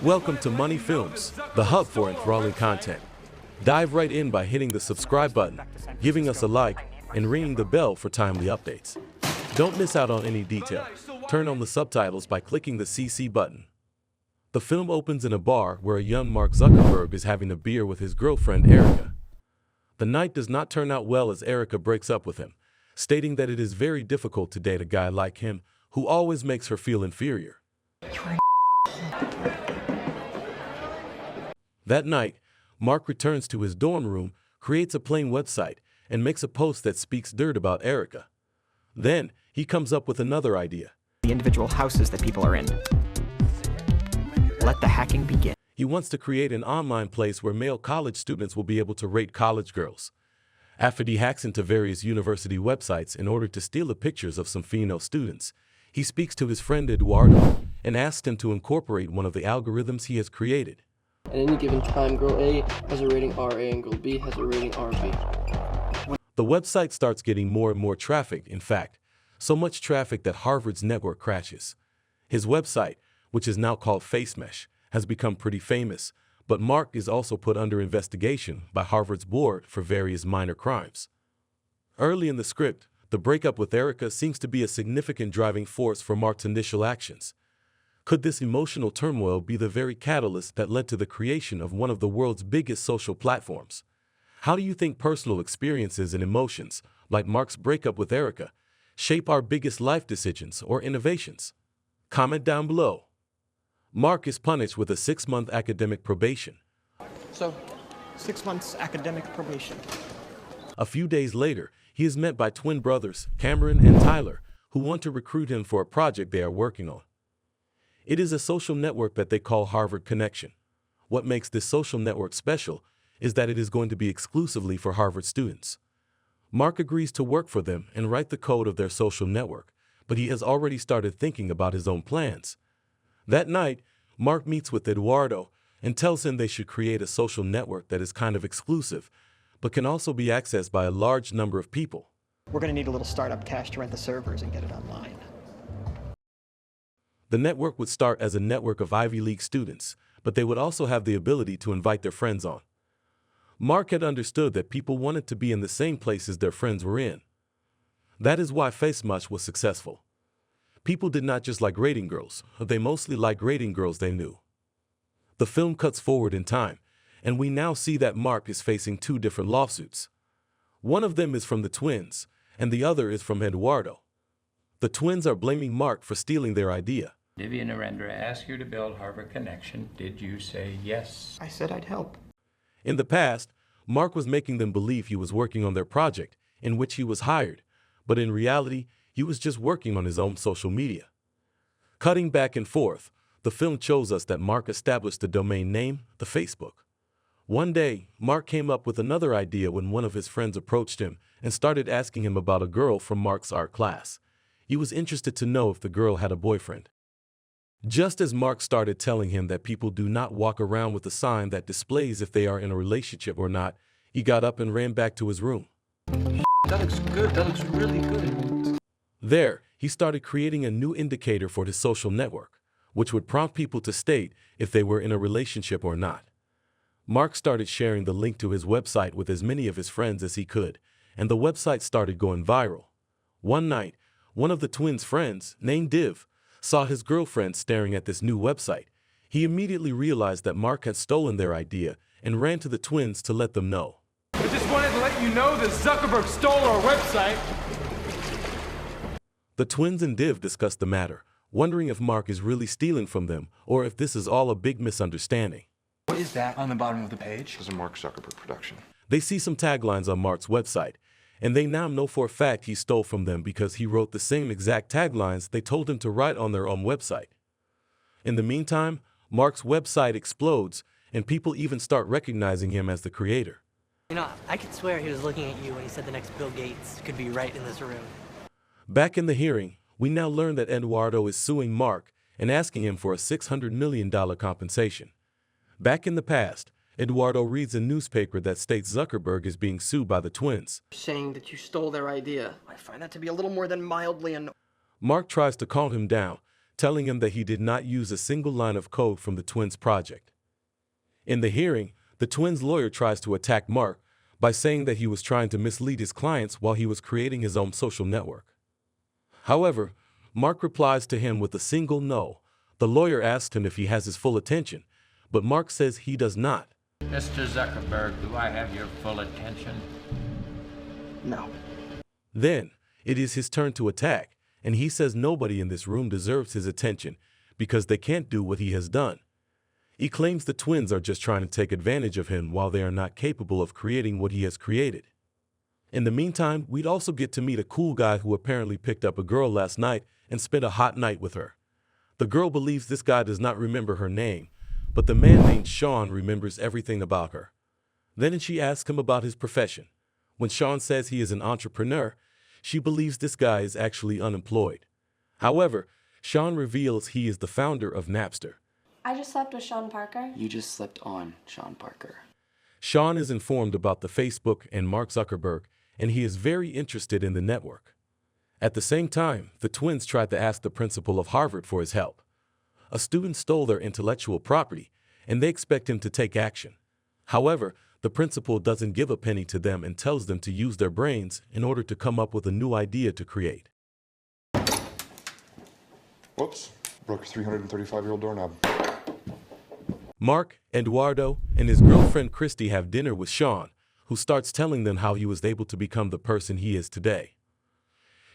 Welcome to Money Films, the hub for enthralling content. Dive right in by hitting the subscribe button, giving us a like, and ringing the bell for timely updates. Don't miss out on any detail. Turn on the subtitles by clicking the CC button. The film opens in a bar where a young Mark Zuckerberg is having a beer with his girlfriend Erica. The night does not turn out well as Erica breaks up with him, stating that it is very difficult to date a guy like him who always makes her feel inferior. That night, Mark returns to his dorm room, creates a plain website, and makes a post that speaks dirt about Erica. Then, he comes up with another idea. The individual houses that people are in. Let the hacking begin. He wants to create an online place where male college students will be able to rate college girls. After he hacks into various university websites in order to steal the pictures of some female students, he speaks to his friend Eduardo and asks him to incorporate one of the algorithms he has created. At any given time, girl A has a rating RA and girl B has a rating RB. The website starts getting more and more traffic, in fact, so much traffic that Harvard's network crashes. His website, which is now called FaceMesh, has become pretty famous, but Mark is also put under investigation by Harvard's board for various minor crimes. Early in the script, the breakup with Erica seems to be a significant driving force for Mark's initial actions. Could this emotional turmoil be the very catalyst that led to the creation of one of the world's biggest social platforms? How do you think personal experiences and emotions, like Mark's breakup with Erica, shape our biggest life decisions or innovations? Comment down below. Mark is punished with a 6-month academic probation. So, 6 months academic probation. A few days later, he is met by twin brothers, Cameron and Tyler, who want to recruit him for a project they are working on. It is a social network that they call Harvard Connection. What makes this social network special is that it is going to be exclusively for Harvard students. Mark agrees to work for them and write the code of their social network, but he has already started thinking about his own plans. That night, Mark meets with Eduardo and tells him they should create a social network that is kind of exclusive, but can also be accessed by a large number of people. We're going to need a little startup cash to rent the servers and get it online. The network would start as a network of Ivy League students, but they would also have the ability to invite their friends on. Mark had understood that people wanted to be in the same places their friends were in. That is why FaceMesh was successful. People did not just like rating girls, they mostly liked rating girls they knew. The film cuts forward in time, and we now see that Mark is facing 2 different lawsuits. One of them is from the twins, and the other is from Eduardo. The twins are blaming Mark for stealing their idea. Divya Narendra asked you to build Harvard Connection. Did you say yes? I said I'd help. In the past, Mark was making them believe he was working on their project, in which he was hired, but in reality, he was just working on his own social media. Cutting back and forth, the film shows us that Mark established the domain name, the Facebook. One day, Mark came up with another idea when one of his friends approached him and started asking him about a girl from Mark's art class. He was interested to know if the girl had a boyfriend. Just as Mark started telling him that people do not walk around with a sign that displays if they are in a relationship or not, he got up and ran back to his room. That looks good. That looks really good. There, he started creating a new indicator for his social network, which would prompt people to state if they were in a relationship or not. Mark started sharing the link to his website with as many of his friends as he could, and the website started going viral. One night, one of the twins' friends, named Div, saw his girlfriend staring at this new website. He immediately realized that Mark had stolen their idea and ran to the twins to let them know. I just wanted to let you know that Zuckerberg stole our website. The twins and Div discussed the matter, wondering if Mark is really stealing from them or if this is all a big misunderstanding. What is that on the bottom of the page? It's a Mark Zuckerberg production. They see some taglines on Mark's website, and they now know for a fact he stole from them because he wrote the same exact taglines they told him to write on their own website. In the meantime, Mark's website explodes, and people even start recognizing him as the creator. You know, I could swear he was looking at you when he said the next Bill Gates could be right in this room. Back in the hearing, we now learn that Eduardo is suing Mark and asking him for a $600 million compensation. Back in the past, Eduardo reads a newspaper that states Zuckerberg is being sued by the twins, Saying that you stole their idea. I find that to be a little more than mildly annoying. Mark tries to calm him down, telling him that he did not use a single line of code from the twins' project. In the hearing, the twins' lawyer tries to attack Mark by saying that he was trying to mislead his clients while he was creating his own social network. However, Mark replies to him with a single no. The lawyer asks him if he has his full attention, but Mark says he does not. Mr. Zuckerberg, do I have your full attention? No. Then, it is his turn to attack, and he says nobody in this room deserves his attention because they can't do what he has done. He claims the twins are just trying to take advantage of him while they are not capable of creating what he has created. In the meantime, we'd also get to meet a cool guy who apparently picked up a girl last night and spent a hot night with her. The girl believes this guy does not remember her name, but the man named Sean remembers everything about her. Then she asks him about his profession. When Sean says he is an entrepreneur, she believes this guy is actually unemployed. However, Sean reveals he is the founder of Napster. I just slept with Sean Parker. You just slept on Sean Parker. Sean is informed about the Facebook and Mark Zuckerberg, and he is very interested in the network. At the same time, the twins tried to ask the principal of Harvard for his help. A student stole their intellectual property, and they expect him to take action. However, the principal doesn't give a penny to them and tells them to use their brains in order to come up with a new idea to create. Whoops, broke a 335-year-old doorknob. Mark, Eduardo, and his girlfriend Christy have dinner with Sean, who starts telling them how he was able to become the person he is today.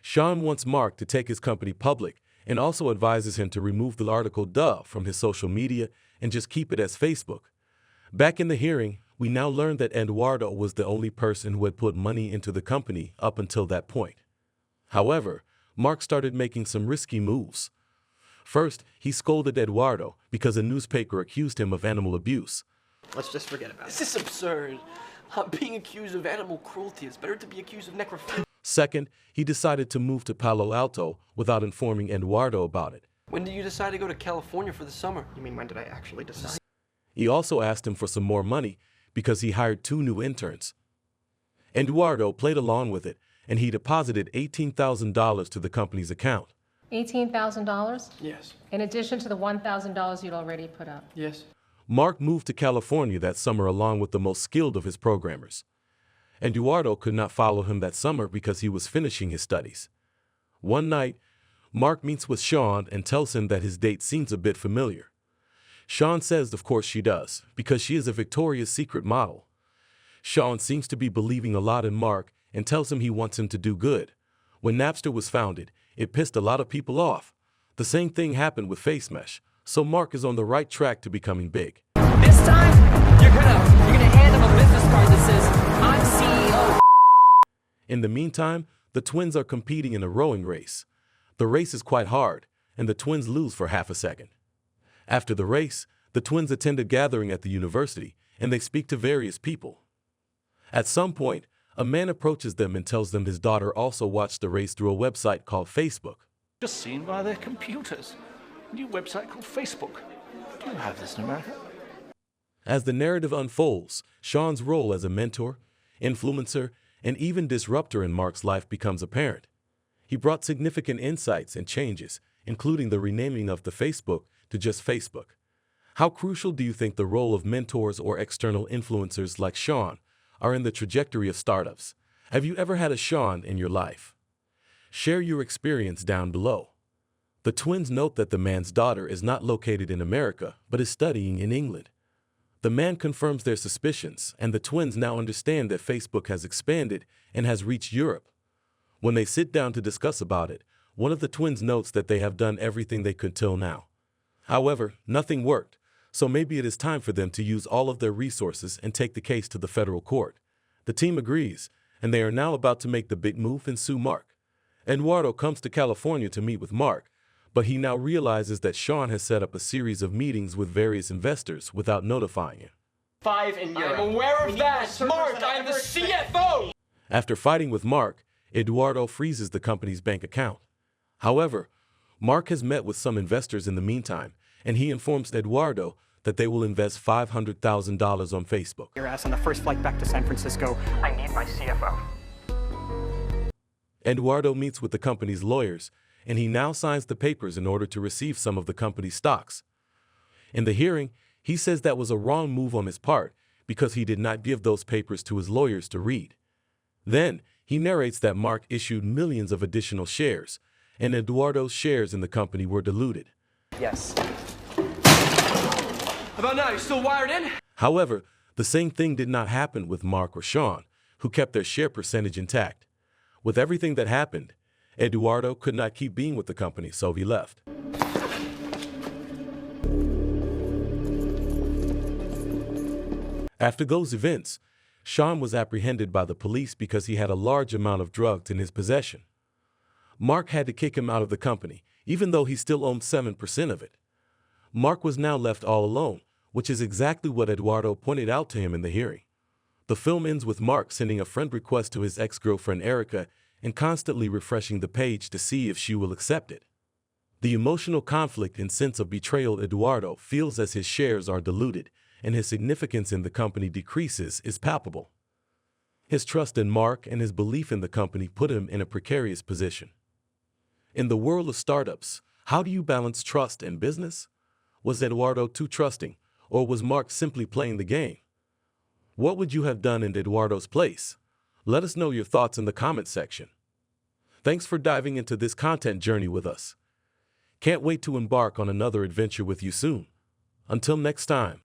Sean wants Mark to take his company public and also advises him to remove the article "duh" from his social media and just keep it as Facebook. Back in the hearing, we now learn that Eduardo was the only person who had put money into the company up until that point. However, Mark started making some risky moves. First, he scolded Eduardo because a newspaper accused him of animal abuse. Let's just forget about it. This is absurd. I'm being accused of animal cruelty. It's better to be accused of necrophilia. Second, he decided to move to Palo Alto without informing Eduardo about it. When did you decide to go to California for the summer? You mean when did I actually decide? He also asked him for some more money because he hired 2 new interns. Eduardo played along with it, and he deposited $18,000 to the company's account. $18,000? Yes. In addition to the $1,000 you'd already put up? Yes. Mark moved to California that summer along with the most skilled of his programmers. Eduardo could not follow him that summer because he was finishing his studies. One night, Mark meets with Sean and tells him that his date seems a bit familiar. Sean says of course she does, because she is a Victoria's Secret model. Sean seems to be believing a lot in Mark and tells him he wants him to do good. When Napster was founded, it pissed a lot of people off. The same thing happened with FaceMesh, so Mark is on the right track to becoming big. This time, you're gonna hand him a business card that says, "I'm CEO." In the meantime, the twins are competing in a rowing race. The race is quite hard, and the twins lose for half a second. After the race, the twins attend a gathering at the university, and they speak to various people. At some point, a man approaches them and tells them his daughter also watched the race through a website called Facebook. Just seen by their computers. A new website called Facebook. Do you have this in America? As the narrative unfolds, Sean's role as a mentor, influencer, and even disruptor in Mark's life becomes apparent. He brought significant insights and changes, including the renaming of the Facebook to just Facebook. How crucial do you think the role of mentors or external influencers like Sean are in the trajectory of startups? Have you ever had a Sean in your life? Share your experience down below. The twins note that the man's daughter is not located in America, but is studying in England. The man confirms their suspicions, and the twins now understand that Facebook has expanded and has reached Europe. When they sit down to discuss about it, one of the twins notes that they have done everything they could till now. However, nothing worked, so maybe it is time for them to use all of their resources and take the case to the federal court. The team agrees, and they are now about to make the big move and sue Mark. Eduardo comes to California to meet with Mark, but he now realizes that Sean has set up a series of meetings with various investors without notifying him. 5 in Europe. I'm aware of that. Mark, I'm the CFO. After fighting with Mark, Eduardo freezes the company's bank account. However, Mark has met with some investors in the meantime, and he informs Eduardo that they will invest $500,000 on Facebook. Your ass on the first flight back to San Francisco. I need my CFO. Eduardo meets with the company's lawyers, and he now signs the papers in order to receive some of the company's stocks. In the hearing, he says that was a wrong move on his part because he did not give those papers to his lawyers to read. Then, he narrates that Mark issued millions of additional shares, and Eduardo's shares in the company were diluted. Yes. How about now? You still wired in? However, the same thing did not happen with Mark or Sean, who kept their share percentage intact. With everything that happened, Eduardo could not keep being with the company, so he left. After those events, Sean was apprehended by the police because he had a large amount of drugs in his possession. Mark had to kick him out of the company, even though he still owned 7% of it. Mark was now left all alone, which is exactly what Eduardo pointed out to him in the hearing. The film ends with Mark sending a friend request to his ex-girlfriend Erica and constantly refreshing the page to see if she will accept it. The emotional conflict and sense of betrayal Eduardo feels as his shares are diluted and his significance in the company decreases is palpable. His trust in Mark and his belief in the company put him in a precarious position. In the world of startups, how do you balance trust and business? Was Eduardo too trusting, or was Mark simply playing the game? What would you have done in Eduardo's place? Let us know your thoughts in the comment section. Thanks for diving into this content journey with us. Can't wait to embark on another adventure with you soon. Until next time.